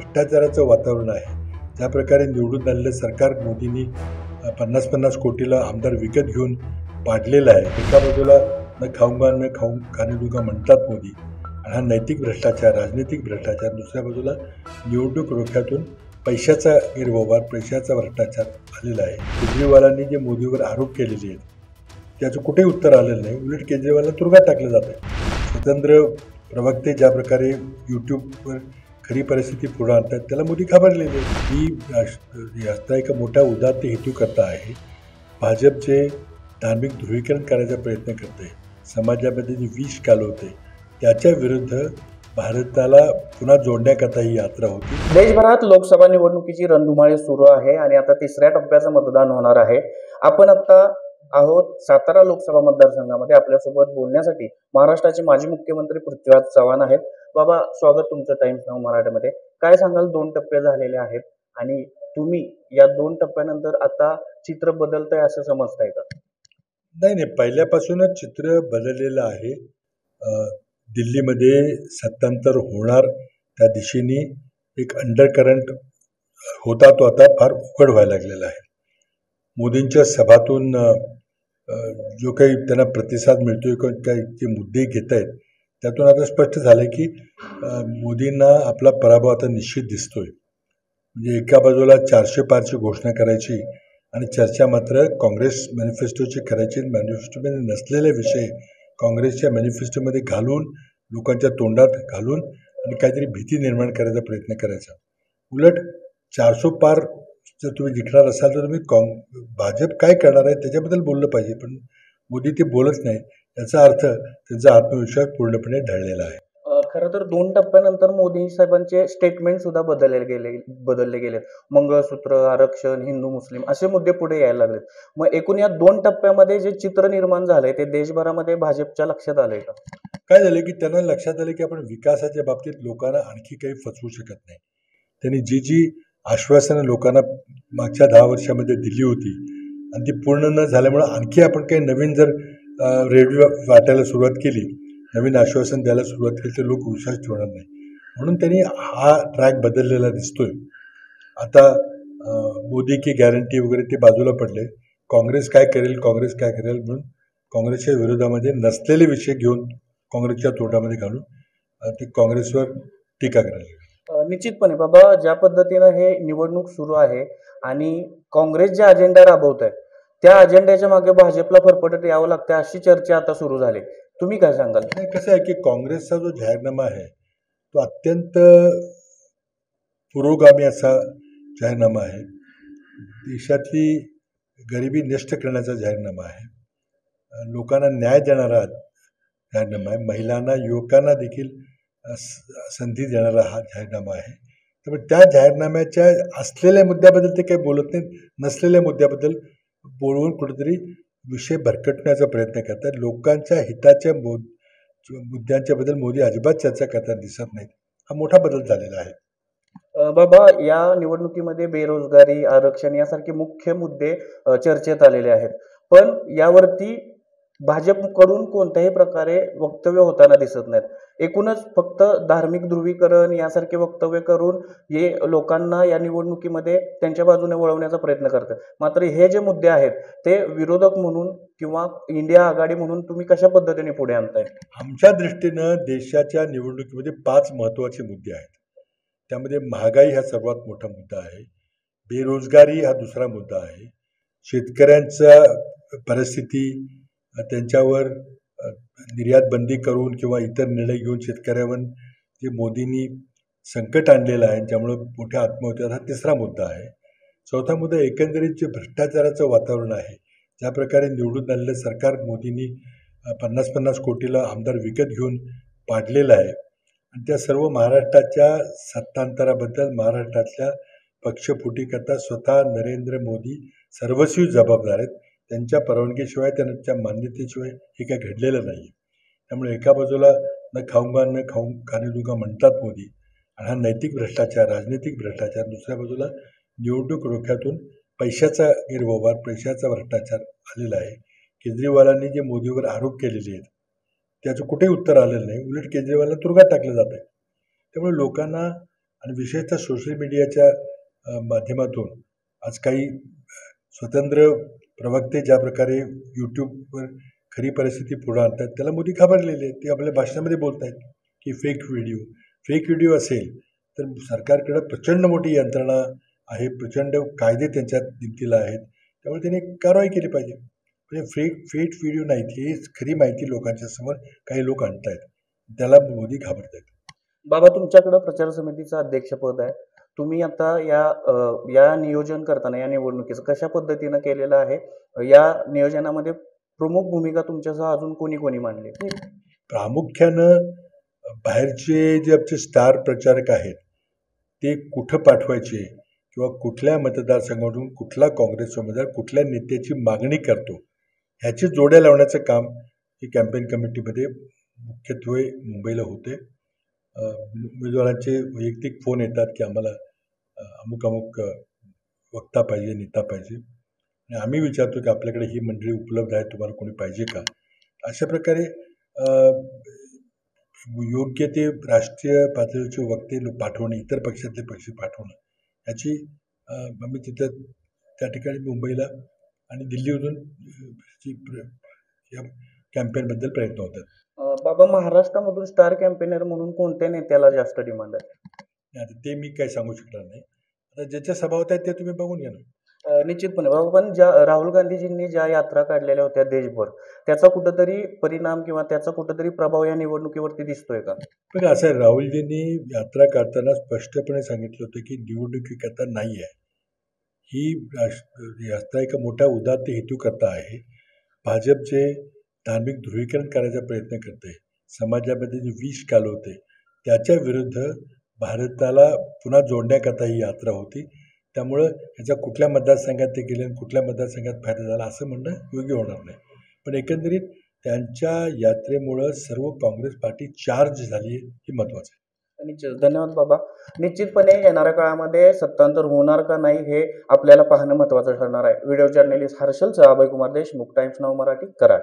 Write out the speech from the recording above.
भ्रष्टाचाराचं वातावरण आहे, ज्या प्रकारे निवडून आलेलं सरकार मोदींनी 50-50 कोटीला आमदार विकत घेऊन पाडलेलं आहे. एका बाजूला न खाऊंगा न खाने दूंगा म्हणतात मोदी, आणि हा नैतिक भ्रष्टाचार, राजनैतिक भ्रष्टाचार. दुसऱ्या बाजूला निवडणूक रोख्यातून पैशाचा गैरव्यवहार, पैशाचा भ्रष्टाचार आलेला आहे. केजरीवालांनी जे मोदीवर आरोप केलेले आहेत त्याचं कुठेही उत्तर आलेलं नाही. उलट केजरीवालला तुरुंगात टाकलं जात आहे. स्वतंत्र प्रवक्ते ज्या प्रकारे यूट्यूबवर खरी परिस्थिती पुढे आणतात त्याला मोदी घाबरलेले आहेत. ही आता एका मोठ्या उदात्त हेतूकरता आहे. भाजपचे धार्मिक ध्रुवीकरण करायचा प्रयत्न करते, समाजामध्ये जे विष कालवते त्याच्या विरुद्ध भारताला पुन्हा जोडण्याकरता ही यात्रा होती. देशभरात लोकसभा निवडणुकीची रणधुमाळी सुरू आहे आणि आता तिसऱ्या टप्प्याचं मतदान होणार आहे. आपण आता आहोत सातारा लोकसभा मतदारसंघामध्ये. आपल्यासोबत बोलण्यासाठी महाराष्ट्राचे माजी मुख्यमंत्री पृथ्वीराज चव्हाण आहेत. बाबा, स्वागत तुमचं टाइम्स नाऊ मराठीमध्ये. काय सांगाल, 2 टप्पे झालेले आहेत आणि तुम्ही या 2 टप्प्यानंतर आता चित्र बदलतंय असं समजताय का? नाही, पहिल्यापासूनच चित्र बदललेलं आहे. दिल्लीमध्ये सत्तांतर होणार त्या दिशेने एक अंडरकरंट होता, तो आता फार उघड व्हायला लागलेला आहे. मोदींच्या सभातून जो काही त्यांना प्रतिसाद मिळतोय, काही जे मुद्दे घेत आहेत त्यातून आता स्पष्ट झालं की मोदींना आपला पराभव आता निश्चित दिसतोय. म्हणजे एका बाजूला 400 पारची घोषणा करायची आणि चर्चा मात्र काँग्रेस मॅनिफेस्टोची करायची. मॅनिफेस्टोमध्ये नसलेले विषय काँग्रेसच्या मॅनिफेस्टोमध्ये घालून, लोकांच्या तोंडात घालून आणि काहीतरी भीती निर्माण करायचा प्रयत्न करायचा. उलट 400 पार जर तुम्ही जिंकणार असाल तर तुम्ही भाजप काय करणार आहे त्याच्याबद्दल बोललं पाहिजे, पण मोदी ते बोलत नाही. याचा अर्थ त्यांचा आत्मविश्वास पूर्णपणे ढळलेला आहे. खरं तर 2 टप्प्यानंतर मोदी साहेबांचे स्टेटमेंट सुद्धा बदलले गेलेत. मंगळसूत्र, आरक्षण, हिंदू मुस्लिम असे मुद्दे पुढे यायला लागलेत. मग एकूण या 2 टप्प्यामध्ये जे चित्र निर्माण झालंय ते देशभरामध्ये भाजपच्या लक्षात आलंय का? काय झालं की त्यांना लक्षात आलं की आपण विकासाच्या बाबतीत लोकांना आणखी काही फसवू शकत नाही. त्यांनी जी आश्वासनं लोकांना मागच्या 10 वर्षामध्ये दिली होती आणि ती पूर्ण न झाल्यामुळे आणखी आपण काही नवीन जर रेडिओ वाटायला सुरुवात केली, नवीन आश्वासन द्यायला सुरुवात केली तर लोक विश्वास ठेवणार नाही. म्हणून त्यांनी हा ट्रॅक बदललेला दिसतोय. आता मोदी की गॅरंटी वगैरे ते बाजूला पडले. काँग्रेस काय करेल म्हणून काँग्रेसच्या विरोधामध्ये नसलेले विषय घेऊन काँग्रेसच्या तोंडामध्ये घालून ते काँग्रेसवर टीका करायला. निश्चितपणे बाबा, ज्या पद्धतीनं हे निवडणूक सुरू आहे आणि काँग्रेस जे अजेंडा राबवत आहे त्या अजेंड्याच्या मागे भाजपला फरफटत यावं लागतं अशी चर्चा आता सुरू झाली. तुम्ही काय सांगाल? नाही, कसं आहे की काँग्रेसचा जो जाहीरनामा आहे तो अत्यंत पुरोगामी असा जाहीरनामा आहे. देशातली गरिबी नष्ट करण्याचा जाहीरनामा आहे. लोकांना न्याय देणारा जाहीरनामा आहे. महिलांना, युवकांना देखील संधी देणारा हा जाहीरनामा आहे. त्यामुळे त्या जाहीरनाम्याच्या असलेल्या मुद्द्याबद्दल ते काही बोलत नाहीत, नसलेल्या मुद्द्याबद्दल बोलवून कुठेतरी विषय भरकटण्याचा प्रयत्न करतात. लोकांच्या हिताच्या मुद्द्यांच्या बद्दल मोदी अजिबात चर्चा करताना दिसत नाहीत. हा मोठा बदल झालेला आहे. बाबा, या निवडणुकीमध्ये बेरोजगारी, आरक्षण यासारखे मुख्य मुद्दे चर्चेत आलेले आहेत, पण यावरती भाजपकडून कोणत्याही प्रकारे वक्तव्य होताना दिसत नाहीत. एकूणच फक्त धार्मिक ध्रुवीकरण यासारखे वक्तव्य करून हे लोकांना या निवडणुकीमध्ये त्यांच्या बाजूने वळवण्याचा प्रयत्न करतात. मात्र हे जे मुद्दे आहेत ते विरोधक म्हणून किंवा इंडिया आघाडी म्हणून तुम्ही कशा पद्धतीने पुढे आणताय? आमच्या दृष्टीनं देशाच्या निवडणुकीमध्ये 5 महत्त्वाचे मुद्दे आहेत. त्यामध्ये महागाई हा सर्वात मोठा मुद्दा आहे. बेरोजगारी हा दुसरा मुद्दा आहे. शेतकऱ्यांचा परिस्थिती, त्यांच्यावर निर्यात बंदी करून किंवा इतर निर्णय घेऊन शेतकऱ्यावर जे मोदींनी संकट आणलेलं आहे ज्यामुळे मोठ्या आत्महत्या, हा तिसरा मुद्दा आहे. चौथा मुद्दा एकंदरीत जे भ्रष्टाचाराचं वातावरण आहे, ज्या प्रकारे निवडून आलेलं सरकार मोदींनी 50-50 कोटीला आमदार विकत घेऊन पाडलेलं आहे आणि त्या सर्व महाराष्ट्राच्या सत्तांतराबद्दल महाराष्ट्रातल्या पक्षफुटीकरता स्वतः नरेंद्र मोदी सर्वस्वी जबाबदार आहेत. त्यांच्या परवानगीशिवाय, त्यांच्या मान्यतेशिवाय हे काही घडलेलं नाही आहे. त्यामुळे एका बाजूला न खाऊंगा न खाने दूंगा म्हणतात मोदी, आणि हा नैतिक भ्रष्टाचार, राजनैतिक भ्रष्टाचार. दुसऱ्या बाजूला निवडणूक रोख्यातून पैशाचा गैरव्यवहार, पैशाचा भ्रष्टाचार आलेला आहे. केजरीवालांनी जे मोदीवर आरोप केलेले आहेत त्याचं कुठेही उत्तर आलेलं नाही. उलट केजरीवालला तुरुंगात टाकलं जात आहे. त्यामुळे लोकांना आणि विशेषतः सोशल मीडियाच्या माध्यमातून आज काही स्वतंत्र प्रवक्ते ज्या प्रकारे यूट्यूबवर खरी परिस्थिती पुढे आणतात त्याला मोदी घाबरलेले आहेत. ते आपल्या भाषणामध्ये बोलत आहेत की फेक व्हिडिओ असेल तर सरकारकडे प्रचंड मोठी यंत्रणा आहे, प्रचंड कायदे त्यांच्या दिमतीला आहेत, त्यामुळे त्यांनी कारवाई केली पाहिजे. म्हणजे फेक व्हिडिओ नाहीत, ही खरी माहिती लोकांच्या समोर काही लोक आणतायत, त्याला मोदी घाबरत आहेत. बाबा, तुमच्याकडे प्रचार समितीचं अध्यक्षपद आहे. तुम्ही आता या नियोजन करताना या निवडणुकीचं कशा पद्धतीनं केलेलं आहे? या नियोजनामध्ये प्रमुख भूमिका तुमच्यासह अजून कोणी मांडली? प्रामुख्यानं बाहेरचे जे आमचे स्टार प्रचारक आहेत ते कुठं पाठवायचे किंवा कुठल्या मतदारसंघातून कुठला काँग्रेस उमेदवार कुठल्या नेत्याची मागणी करतो ह्याची जोड्या लावण्याचं काम ही कॅम्पेन कमिटीमध्ये मुख्यत्वे मुंबईला होते. उमेदवारांचे वैयक्तिक फोन येतात की आम्हाला अमुक वक्ता पाहिजे, नेता पाहिजे, आणि आम्ही विचारतो की आपल्याकडे ही मंडळी उपलब्ध आहे, तुम्हाला कोणी पाहिजे का. अशा प्रकारे योग्य ते राष्ट्रीय पातळीचे वक्ते पाठवणे, इतर पक्षातले पक्ष पाठवणं याची आम्ही तिथं त्या ठिकाणी मुंबईला आणि दिल्लीमधून या कॅम्पेनबद्दल प्रयत्न होतात. बाबा, महाराष्ट्रामधून स्टार कॅम्पेनर म्हणून कोणत्या नेत्याला जास्त डिमांड आहे? आता ते मी काही सांगू शकणार नाही. आता ज्याच्या सभा होत आहेत ते तुम्ही बघून घ्या ना. निश्चितपणे बाबा, पण ज्या राहुल गांधीजींनी ज्या यात्रा काढलेल्या होत्या देशभर, त्याचा कुठंतरी परिणाम किंवा त्याचा कुठंतरी प्रभाव या निवडणुकीवरती दिसतोय का? पण असं आहे, राहुलजींनी यात्रा काढताना स्पष्टपणे सांगितलं होतं की निवडणुकीकरता नाही आहे, ही यात्रा एका मोठ्या उदात्त हेतू करता आहे. भाजप जे धार्मिक ध्रुवीकरण करायचा प्रयत्न करते, समाजामध्ये जे विष कालवते, त्याच्या विरुद्ध भारताला पुन्हा जोडण्याकरता ही यात्रा होती. त्यामुळं ह्याच्या कुठल्या मतदारसंघात ते गेले आणि कुठल्या मतदारसंघात फायदा झाला असं म्हणणं योग्य होणार नाही. पण एकंदरीत त्यांच्या यात्रेमुळं सर्व काँग्रेस पार्टी चार्ज झाली आहे, ही महत्त्वाचं आहे. धन्यवाद बाबा. निश्चितपणे येणाऱ्या काळामध्ये सत्तांतर होणार का नाही हे आपल्याला पाहणं महत्त्वाचं ठरणार आहे. Video journalist Harshal Abhay Kumar Deshmukh, times now Marathi, Karad.